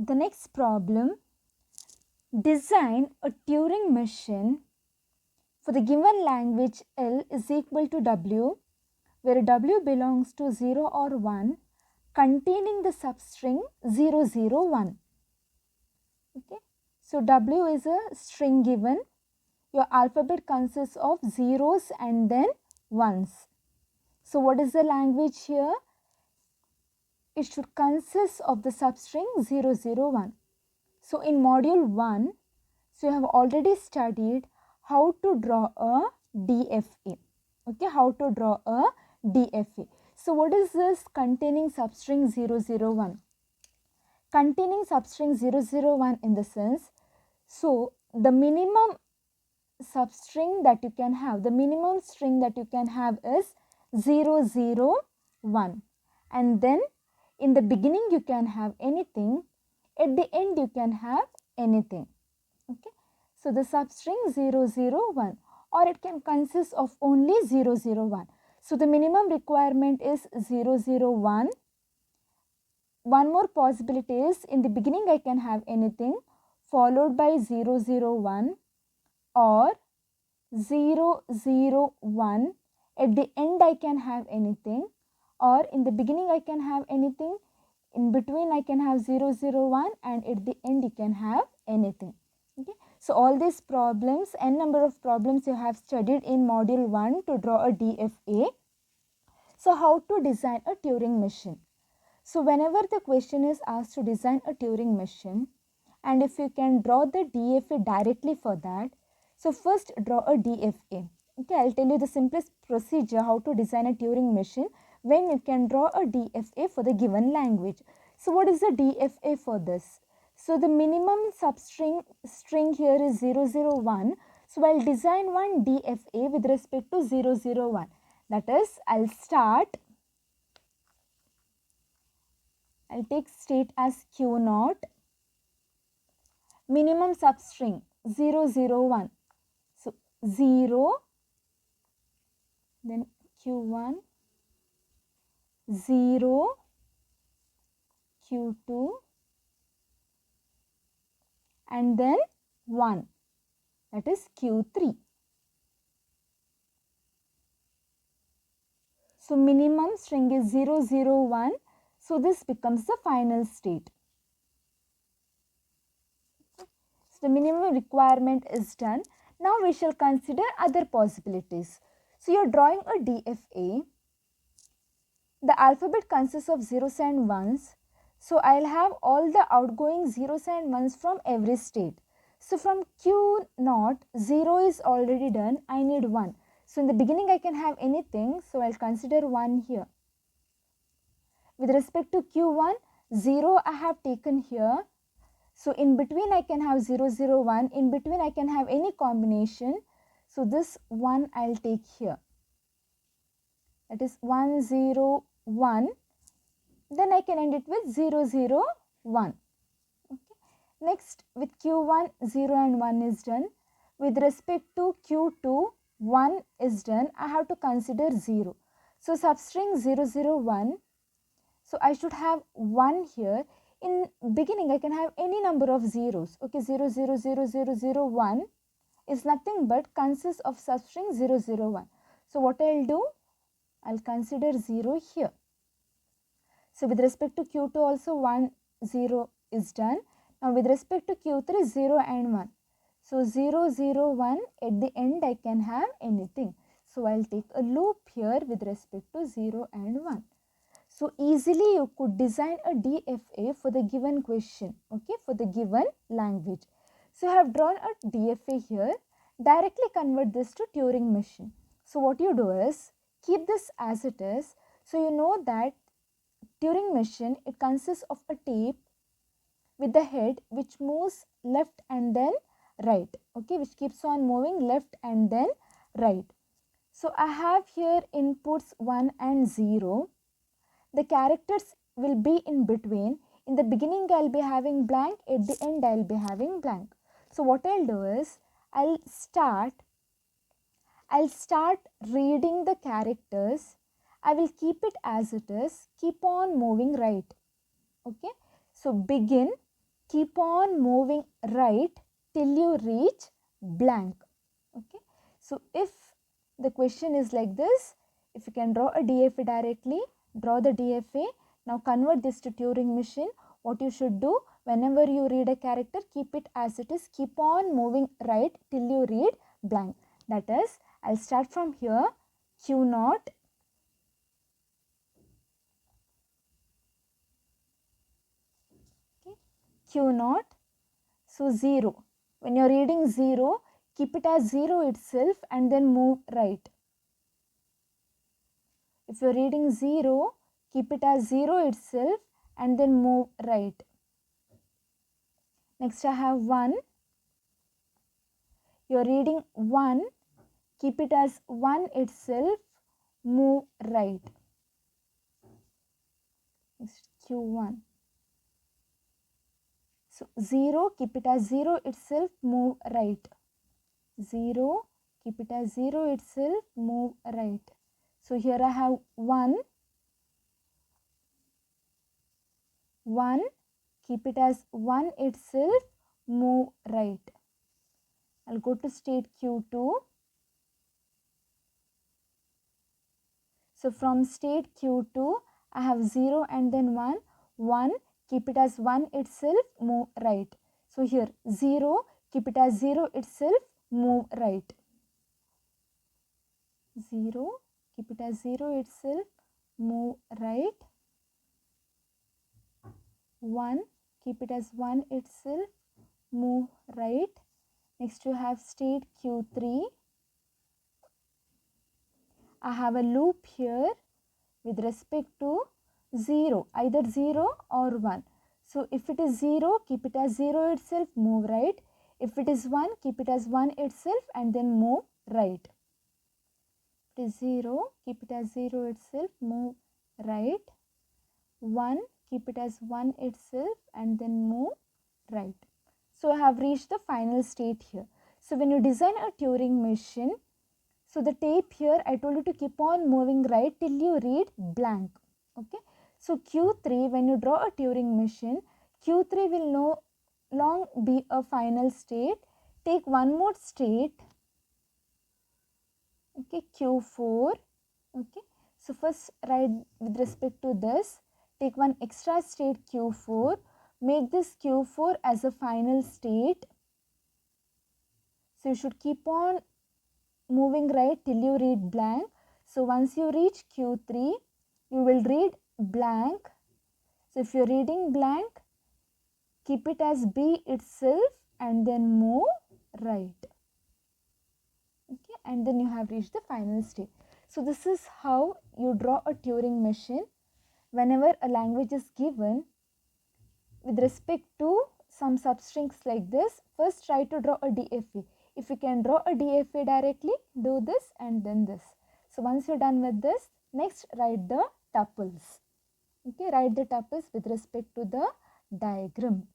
The next problem, design a Turing machine for the given language L is equal to W, where W belongs to 0 or 1, containing the substring 001. Okay, so W is a string given. Your alphabet consists of zeros and then ones. So what is the language here? It should consist of the substring 001. So in module 1, so you have already studied how to draw a DFA. Okay, how to draw a DFA. So what is this containing substring 001? Containing substring 001 in the sense, so the minimum substring that you can have, the minimum string that you can have is 001, and then in the beginning you can have anything, at the end you can have anything. Okay, so the substring 001, or it can consist of only 001. So the minimum requirement is 001. One more possibility is, in the beginning I can have anything followed by 001, or 001, at the end I can have anything, or in the beginning I can have anything, in between I can have 001, and at the end you can have anything. Okay, so all these problems, n number of problems you have studied in module 1 to draw a DFA. So how to design a Turing machine? So whenever the question is asked to design a Turing machine, and if you can draw the DFA directly for that, so first draw a DFA. Okay, I'll tell you the simplest procedure how to design a Turing machine when you can draw a DFA for the given language. So what is the DFA for this? So the minimum substring string here is 001. So I'll design one DFA with respect to 001. That is, I'll take state as Q0, minimum substring 001. So 0, then Q1, 0, Q2, and then 1, that is Q3. So minimum string is 001. So this becomes the final state. So the minimum requirement is done. Now we shall consider other possibilities. So you are drawing a DFA. The alphabet consists of zeros and ones. So I'll have all the outgoing zeros and ones from every state. So from Q0, 0 is already done. I need 1. So in the beginning I can have anything. So I'll consider 1 here. With respect to Q1, 0 I have taken here. So in between I can have 001. In between I can have any combination. So this 1 I'll take here. That is 101. Then I can end it with 001. Okay. Next, with Q1, 0 and 1 is done. With respect to Q2, 1 is done. I have to consider 0. So substring 001. So I should have 1 here. In beginning, I can have any number of zeros. Okay, 0000001 is nothing but consists of substring 001. So what I'll do? I'll consider 0 here. So with respect to Q2 also 1, 0 is done. Now with respect to Q3, 0 and 1. So 0, 0, 1, at the end I can have anything. So I'll take a loop here with respect to 0 and 1. So easily you could design a DFA for the given question, okay, for the given language. So I have drawn a DFA here. Directly convert this to Turing machine. So what you do is, keep this as it is. So you know that Turing machine, it consists of a tape with the head which moves left and then right, okay, which keeps on moving left and then right. So I have here inputs 1 and 0. The characters will be in between. In the beginning I'll be having blank, at the end I'll be having blank. So what I'll do is, I'll start reading the characters. I will keep it as it is, keep on moving right. Okay, so begin, keep on moving right till you reach blank. Okay, so if the question is like this, if you can draw a DFA directly, draw the DFA. Now convert this to Turing machine. What you should do, whenever you read a character, keep it as it is, keep on moving right till you read blank. That is, I'll start from here, Q0, okay, Q0, so 0. When you're reading 0, keep it as 0 itself and then move right. If you're reading 0, keep it as 0 itself and then move right. Next I have 1. You're reading 1, keep it as 1 itself, move right. Next Q1. So 0, keep it as 0 itself, move right. 0, keep it as 0 itself, move right. So here I have 1, 1, keep it as 1 itself, move right. I'll go to state Q2. So from state Q2, I have 0 and then 1, 1, keep it as 1 itself, move right. So here 0, keep it as 0 itself, move right. 0, keep it as 0 itself, move right. 1, keep it as 1 itself, move right. Next you have state Q3. I have a loop here with respect to 0, either 0 or 1. So if it is 0, keep it as 0 itself, move right. If it is 1, keep it as 1 itself and then move right. If it is 0, keep it as 0 itself, move right. 1, keep it as 1 itself and then move right. So I have reached the final state here. So when you design a Turing machine, so the tape here, I told you to keep on moving right till you read blank. Okay. So Q3, when you draw a Turing machine, Q3 will no long be a final state. Take one more state. Okay, Q4. Okay. So first write with respect to this. Take one extra state Q4. Make this Q4 as a final state. So you should keep on moving right till you read blank. So once you reach Q3, you will read blank. So if you're reading blank, keep it as B itself and then move right. Okay, and then you have reached the final state. So this is how you draw a Turing machine whenever a language is given with respect to some substrings like this. First try to draw a DFA. If you can draw a DFA directly, do this and then this. So once you're done with this, next write the tuples. Okay, write the tuples with respect to the diagram.